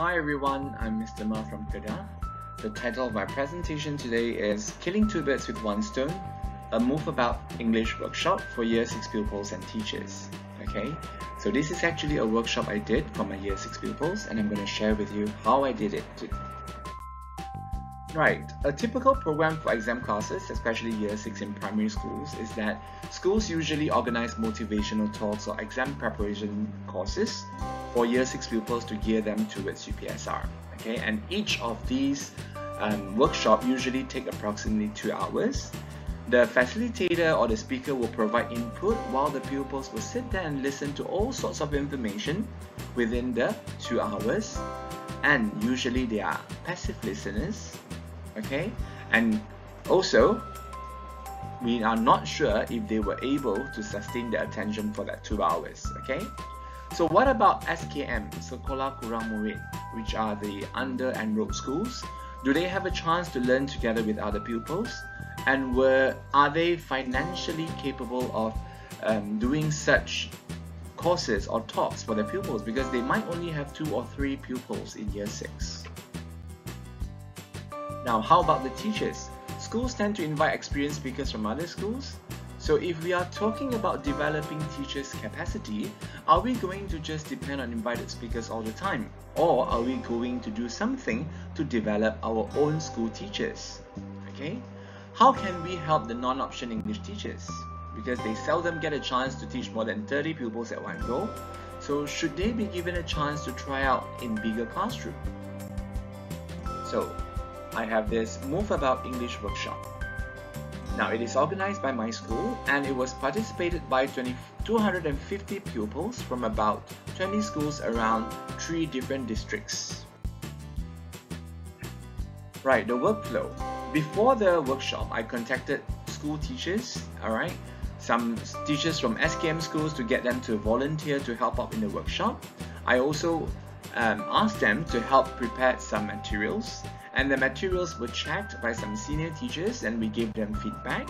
Hi everyone, I'm Mr. Ma from Kedah. The title of my presentation today is Killing Two Birds with One Stone, a Move-a-bout English workshop for Year 6 pupils and teachers. Okay, so this is actually a workshop I did for my Year 6 pupils, and I'm going to share with you how I did it too. Right, a typical program for exam classes, especially Year 6 in primary schools, is that schools usually organize motivational talks or exam preparation courses for Year 6 pupils to gear them towards UPSR. Okay, and each of these workshops usually take approximately 2 hours. The facilitator or the speaker will provide input while the pupils will sit there and listen to all sorts of information within the 2 hours, and usually they are passive listeners. Okay, and also we are not sure if they were able to sustain their attention for that 2 hours. Okay, so what about SKM, Sekolah Kurang Murid, which are the under-enrolled schools? Do they have a chance to learn together with other pupils? And are they financially capable of doing such courses or talks for their pupils, because they might only have 2 or 3 pupils in Year 6? Now, how about the teachers? Schools tend to invite experienced speakers from other schools. So if we are talking about developing teachers' capacity, are we going to just depend on invited speakers all the time? Or are we going to do something to develop our own school teachers? Okay? How can we help the non-option English teachers? Because they seldom get a chance to teach more than 30 pupils at one go. So should they be given a chance to try out in bigger classroom? So I have this Move-a-bout English workshop. Now, it is organized by my school and it was participated by 250 pupils from about 20 schools around 3 different districts. Right, the workflow. Before the workshop, I contacted school teachers, alright, some teachers from SKM schools to get them to volunteer to help out in the workshop. I also asked them to help prepare some materials, and the materials were checked by some senior teachers and we gave them feedback.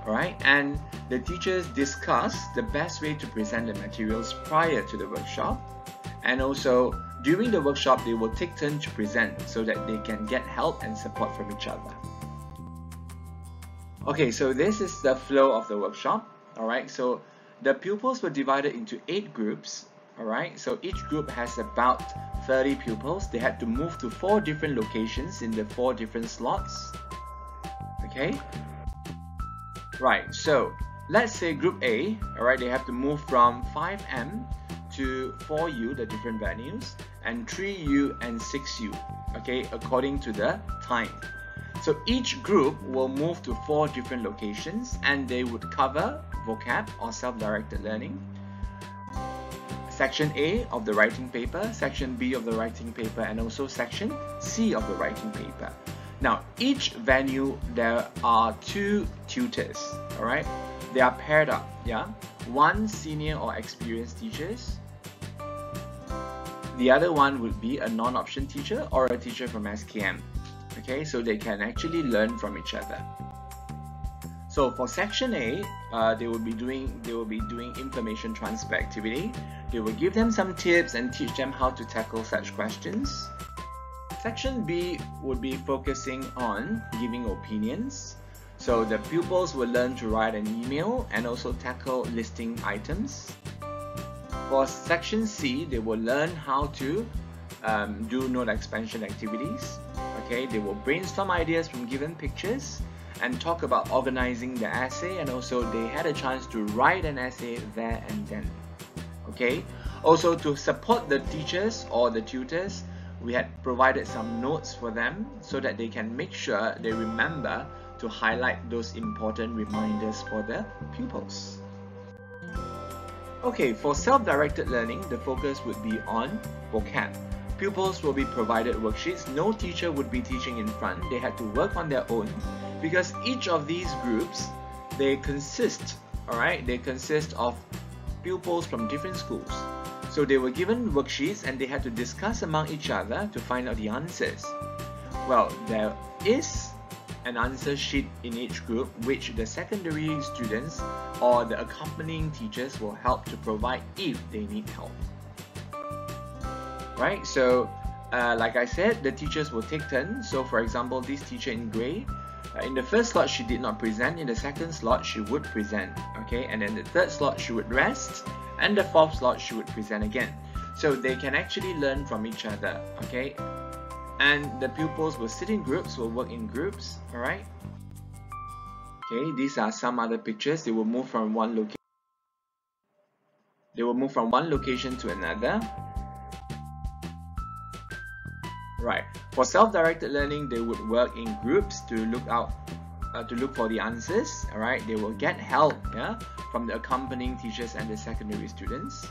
Alright, and the teachers discussed the best way to present the materials prior to the workshop, and also during the workshop they will take turns to present so that they can get help and support from each other. Okay, so this is the flow of the workshop. Alright, so the pupils were divided into 8 groups. Alright, so each group has about 30 pupils. They had to move to 4 different locations in the 4 different slots. Okay, right, so let's say group A, alright, they have to move from 5M to 4U, the different venues, and 3U and 6U, okay, according to the time. So each group will move to 4 different locations and they would cover vocab or self-directed learning, Section A of the writing paper, Section B of the writing paper, and also Section C of the writing paper. Now, each venue, there are 2 tutors, alright? They are paired up, yeah? One senior or experienced teachers. The other one would be a non-option teacher or a teacher from SKM. Okay, so they can actually learn from each other. So for Section A, they will be doing information transfer activity. They will give them some tips and teach them how to tackle such questions. Section B would be focusing on giving opinions. So the pupils will learn to write an email and also tackle listing items. For Section C, they will learn how to do note expansion activities. Okay, they will brainstorm ideas from given pictures and talk about organizing the essay, and also they had a chance to write an essay there and then. Okay, also to support the teachers or the tutors, we had provided some notes for them so that they can make sure they remember to highlight those important reminders for the pupils. Okay, for self-directed learning, the focus would be on vocab. Pupils will be provided worksheets. No teacher would be teaching in front. They had to work on their own, because each of these groups, they consist of pupils from different schools. So they were given worksheets and they had to discuss among each other to find out the answers. Well, there is an answer sheet in each group which the secondary students or the accompanying teachers will help to provide if they need help. right? So like I said, the teachers will take turns. So for example, this teacher in grey, in the first slot she did not present, in the second slot she would present, okay, and then the third slot she would rest, and the fourth slot she would present again. So they can actually learn from each other, okay, and the pupils will sit in groups, will work in groups, alright. Okay, these are some other pictures. They will move from one location. They will move from one location to another. Right. For self-directed learning, they would work in groups to look for the answers. All right. They will get help, yeah, from the accompanying teachers and the secondary students.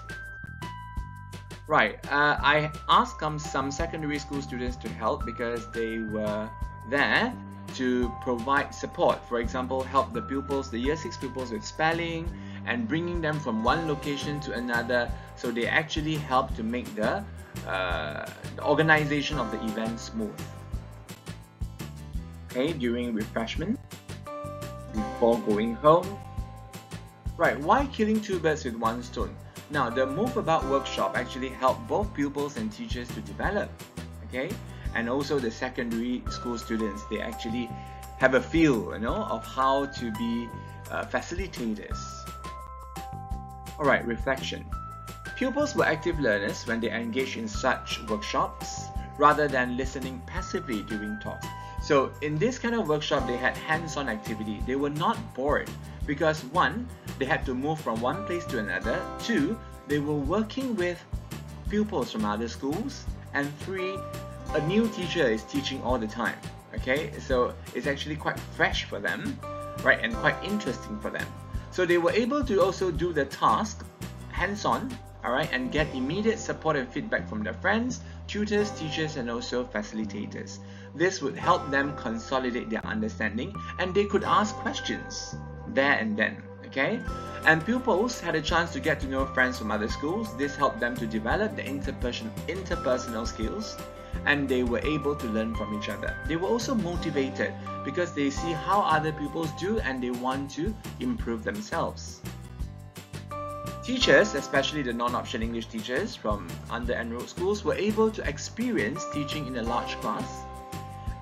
Right. I asked some secondary school students to help because they were there to provide support. For example, help the pupils, the year 6 pupils, with spelling and bringing them from one location to another. So they actually help to make the organization of the event smooth. Okay, during refreshment, before going home. Right, why killing two birds with one stone? Now, the Move-a-bout workshop actually helped both pupils and teachers to develop, okay? And also the secondary school students, they actually have a feel, of how to be facilitators. Alright, reflection. Pupils were active learners when they engaged in such workshops rather than listening passively during talks. So in this kind of workshop, they had hands-on activity. They were not bored because 1, they had to move from one place to another. 2, they were working with pupils from other schools. And 3, a new teacher is teaching all the time. Okay, so it's actually quite fresh for them, right, and quite interesting for them. So they were able to also do the task hands-on, alright, and get immediate support and feedback from their friends, tutors, teachers, and also facilitators. This would help them consolidate their understanding, and they could ask questions there and then, okay? And pupils had a chance to get to know friends from other schools. This helped them to develop the interpersonal skills, and they were able to learn from each other. They were also motivated because they see how other pupils do and they want to improve themselves. Teachers, especially the non-option English teachers from under-enrolled schools, were able to experience teaching in a large class.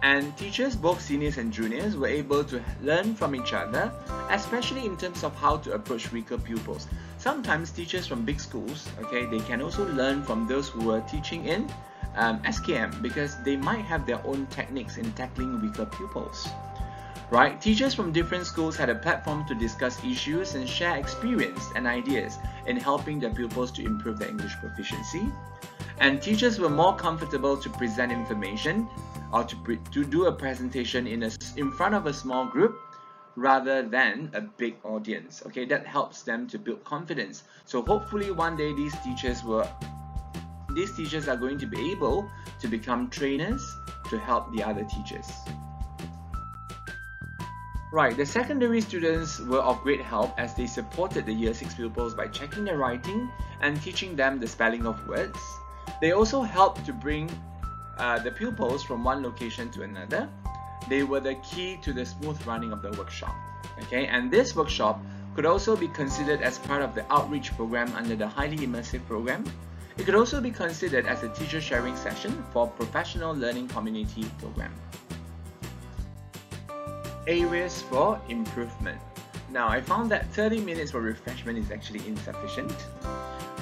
And teachers, both seniors and juniors, were able to learn from each other, especially in terms of how to approach weaker pupils. Sometimes teachers from big schools, okay, they can also learn from those who were teaching in SKM because they might have their own techniques in tackling weaker pupils. Right? Teachers from different schools had a platform to discuss issues and share experience and ideas in helping their pupils to improve their English proficiency. And teachers were more comfortable to present information or to do a presentation in front of a small group rather than a big audience. Okay, that helps them to build confidence. So hopefully one day these teachers are going to be able to become trainers to help the other teachers. Right, the secondary students were of great help as they supported the year 6 pupils by checking their writing and teaching them the spelling of words. They also helped to bring the pupils from one location to another. They were the key to the smooth running of the workshop. Okay, and this workshop could also be considered as part of the outreach program under the highly immersive program. It could also be considered as a teacher sharing session for professional learning community program. Areas for improvement. Now, I found that 30 minutes for refreshment is actually insufficient.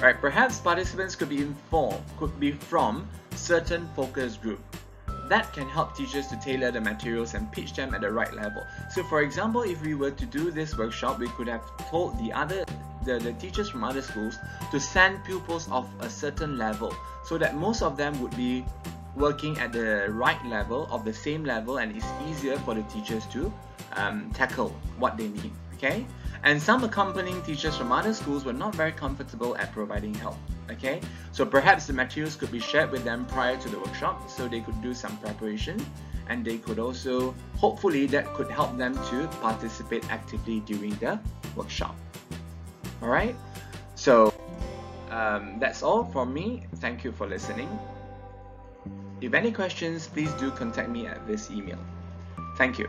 Right, perhaps participants could be from certain focus group. That can help teachers to tailor the materials and pitch them at the right level. So for example, if we were to do this workshop, we could have told the teachers from other schools to send pupils of a certain level so that most of them would be working at the right level, of the same level, and it's easier for the teachers to tackle what they need, okay? And some accompanying teachers from other schools were not very comfortable at providing help, okay? So perhaps the materials could be shared with them prior to the workshop so they could do some preparation, and they could also, hopefully that could help them to participate actively during the workshop. Alright, so that's all from me. Thank you for listening. If any questions, please do contact me at this email. Thank you.